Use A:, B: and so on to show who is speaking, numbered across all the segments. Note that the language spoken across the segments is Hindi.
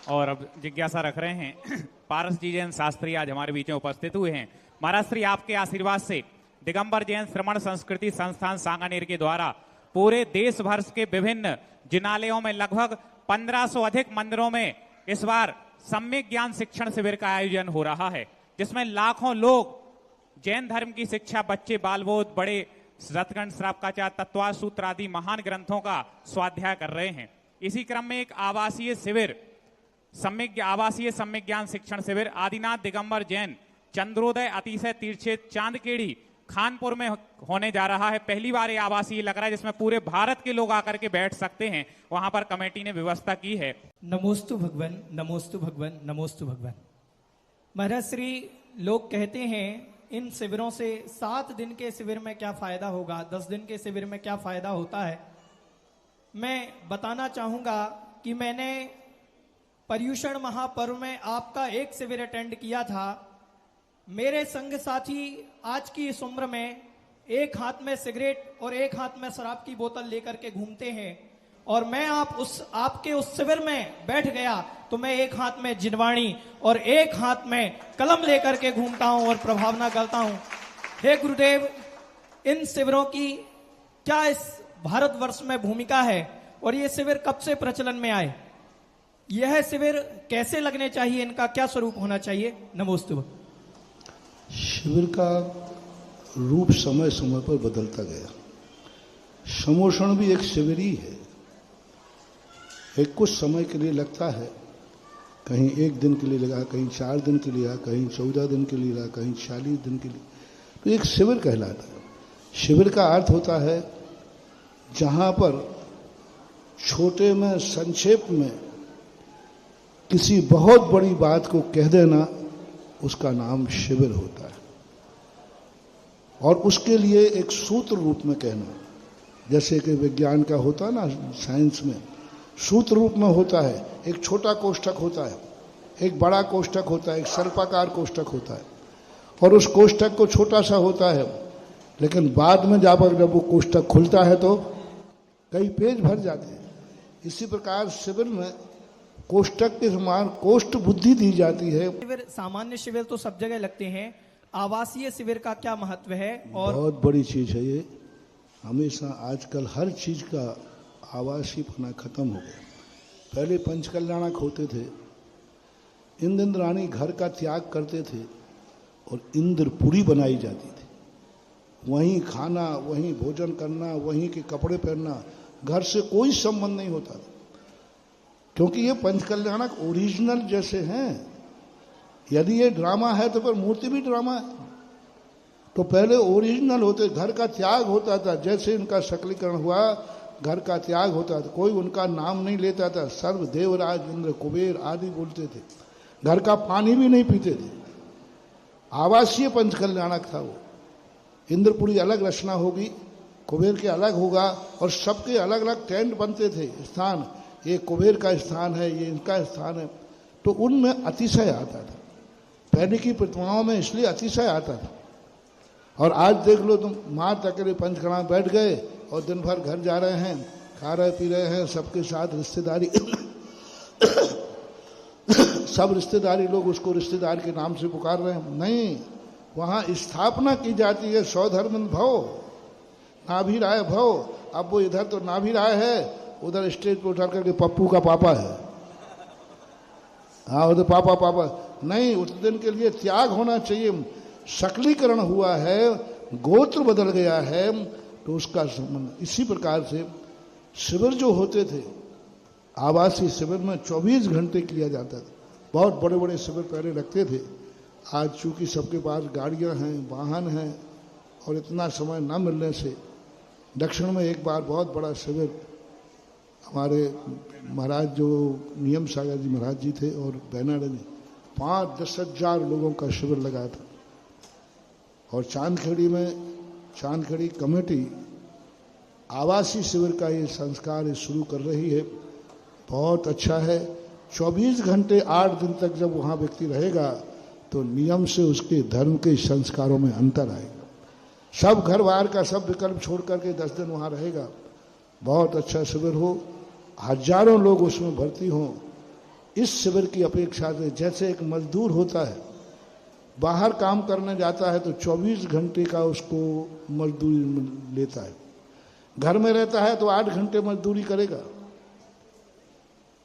A: और अब जिज्ञासा रख रहे हैं पारस जी जैन शास्त्री आज हमारे बीच में उपस्थित हुए हैं। महाराज श्री आपके आशीर्वाद से दिगंबर जैन श्रमण संस्कृति संस्थान सांगानेर के द्वारा पूरे देश भर के विभिन्न जिनालयों में लगभग 1500 अधिक मंदिरों में इस बार सम्यक ज्ञान शिक्षण शिविर का आयोजन हो रहा है, जिसमें लाखों लोग जैन धर्म की शिक्षा, बच्चे बालबोध, बड़े रतगण श्रावकाचार, तत्वा सूत्र आदि महान ग्रंथों का स्वाध्याय कर रहे हैं। इसी क्रम में एक आवासीय सम्यक ज्ञान शिक्षण शिविर आदिनाथ दिगंबर जैन चंद्रोदय अतिशय तीर्थक्षेत्र चांदकेड़ी खानपुर में होने जा रहा है। पहली बार ये आवासीय लग रहा है, जिसमें पूरे भारत के लोग आकर के बैठ सकते हैं। वहां पर कमेटी ने व्यवस्था की है।
B: नमोस्तु भगवन, नमोस्तु भगवन, नमोस्तु भगवन। महाराज श्री लोग कहते हैं इन शिविरों से 7 दिन के शिविर में क्या फायदा होगा, 10 दिन के शिविर में क्या फायदा होता है। मैं बताना चाहूंगा कि मैंने पर्युषण महापर्व में आपका एक शिविर अटेंड किया था। मेरे संग साथी आज की इस उम्र में एक हाथ में सिगरेट और एक हाथ में शराब की बोतल लेकर के घूमते हैं, और मैं आपके उस शिविर में बैठ गया तो मैं एक हाथ में जिनवाणी और एक हाथ में कलम लेकर के घूमता हूं और प्रभावना करता हूं। हे गुरुदेव, इन शिविरों की क्या इस भारतवर्ष में भूमिका है और ये शिविर कब से प्रचलन में आए? यह शिविर कैसे लगने चाहिए, इनका क्या स्वरूप होना चाहिए? नमोस्तु।
C: शिविर का रूप समय समय पर बदलता गया। समोषण भी एक शिविर ही है। एक कुछ समय के लिए लगता है, कहीं 1 दिन के लिए लगा, कहीं 4 दिन के लिए, कहीं 14 दिन के लिए लगा, कहीं 40 दिन के लिए, तो एक शिविर कहलाता है। शिविर का अर्थ होता है जहां पर छोटे में संक्षेप में किसी बहुत बड़ी बात को कह देना, उसका नाम शिविर होता है। और उसके लिए एक सूत्र रूप में कहना, जैसे कि विज्ञान का होता है ना, साइंस में सूत्र रूप में होता है। एक छोटा कोष्ठक होता है, एक बड़ा कोष्ठक होता है, एक सर्पाकार कोष्ठक होता है, और उस कोष्ठक को छोटा सा होता है, लेकिन बाद में जाकर जब वो कोष्ठक खुलता है तो कई पेज भर जाते हैं। इसी प्रकार शिविर में कोष्ठक के समान कोष्ठ बुद्धि दी जाती है।
B: शिविर, सामान्य शिविर तो सब जगह लगते हैं, आवासीय शिविर का क्या महत्व है? और
C: बहुत बड़ी चीज है ये। हमेशा आजकल हर चीज का आवासीयपना खत्म हो गया। पहले पंचकल्याणक होते थे, इंद्राणी घर का त्याग करते थे और इंद्रपुरी बनाई जाती थी। वहीं खाना, वहीं भोजन करना, वहीं के कपड़े पहनना, घर से कोई संबंध नहीं होता था, क्योंकि ये पंचकल्याणक ओरिजिनल जैसे हैं। यदि ये ड्रामा है तो फिर मूर्ति भी ड्रामा है। तो पहले ओरिजिनल होते, घर का त्याग होता था। जैसे इनका सकलीकरण हुआ, घर का त्याग होता था, कोई उनका नाम नहीं लेता था। सर्व देवराज इंद्र कुबेर आदि बोलते थे। घर का पानी भी नहीं पीते थे। आवासीय पंचकल्याणक था वो। इंद्रपुरी अलग रचना होगी, कुबेर के अलग होगा, और सबके अलग अलग टेंट बनते थे, स्थान। ये कुबेर का स्थान है, ये इनका स्थान है। तो उनमें अतिशय आता था। पहले की प्रतिमाओं में इसलिए अतिशय आता था। और आज देख लो तुम, माँ तक पंचकड़ा बैठ गए और दिन भर घर जा रहे हैं, खा रहे पी रहे हैं, सबके साथ रिश्तेदारी सब रिश्तेदारी लोग उसको रिश्तेदार के नाम से पुकार रहे हैं। नहीं, वहाँ स्थापना की जाती है स्वधर्म भव, नाभि राय भव। अब वो इधर तो नाभि राय है, उधर स्टेज पर उठा करके पप्पू का पापा है। हाँ, उधर पापा पापा नहीं। उस दिन के लिए त्याग होना चाहिए। सकलीकरण हुआ है, गोत्र बदल गया है, तो उसका संबंध। इसी प्रकार से शिविर जो होते थे, आवासीय शिविर में 24 घंटे किया जाता था। बहुत बड़े बड़े शिविर पहले लगते थे। आज चूंकि सबके पास गाड़ियां हैं, वाहन हैं, और इतना समय न मिलने से दक्षिण में एक बार बहुत बड़ा शिविर हमारे महाराज जो नियम सागर जी महाराज जी थे और बैनाडे ने 5-10 हजार लोगों का शिविर लगाया था। और चांदखेड़ी में चांदखेड़ी कमेटी आवासीय शिविर का ये संस्कार शुरू कर रही है। बहुत अच्छा है। 24 घंटे 8 दिन तक जब वहाँ व्यक्ति रहेगा तो नियम से उसके धर्म के संस्कारों में अंतर आएगा। सब घर बाहर का सब विकल्प छोड़ करके 10 दिन वहाँ रहेगा। बहुत अच्छा शिविर हो, हजारों लोग उसमें भर्ती हों। इस शिविर की अपेक्षा से, जैसे एक मजदूर होता है बाहर काम करने जाता है तो 24 घंटे का उसको मजदूरी लेता है, घर में रहता है तो 8 घंटे मजदूरी करेगा।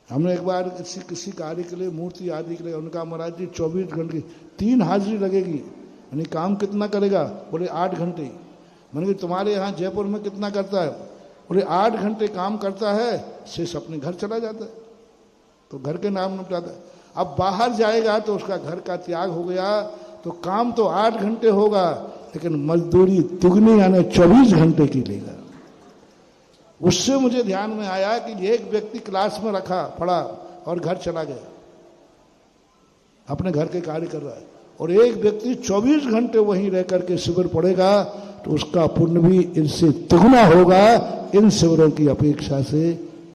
C: हमने एक बार किसी कार्य के लिए, मूर्ति आदि के लिए, उनका महाराज जी 24 घंटे 3 हाजिरी लगेगी, यानी काम कितना करेगा? बोले 8 घंटे। मैंने कहा तुम्हारे यहाँ जयपुर में कितना करता है? बोले 8 घंटे काम करता है, शेष अपने घर चला जाता है, तो घर के नाम निपटाता है। अब बाहर जाएगा तो उसका घर का त्याग हो गया, तो काम तो 8 घंटे होगा लेकिन मजदूरी दुगनी यानी 24 घंटे की लेगा। उससे मुझे ध्यान में आया कि एक व्यक्ति क्लास में रखा पढ़ा और घर चला गया, अपने घर के कार्य कर रहा है, और एक व्यक्ति 24 घंटे वहीं रह करके शिविर पढ़ेगा तो उसका पुण्य भी इनसे दुगना होगा इन शिविरों की अपेक्षा से।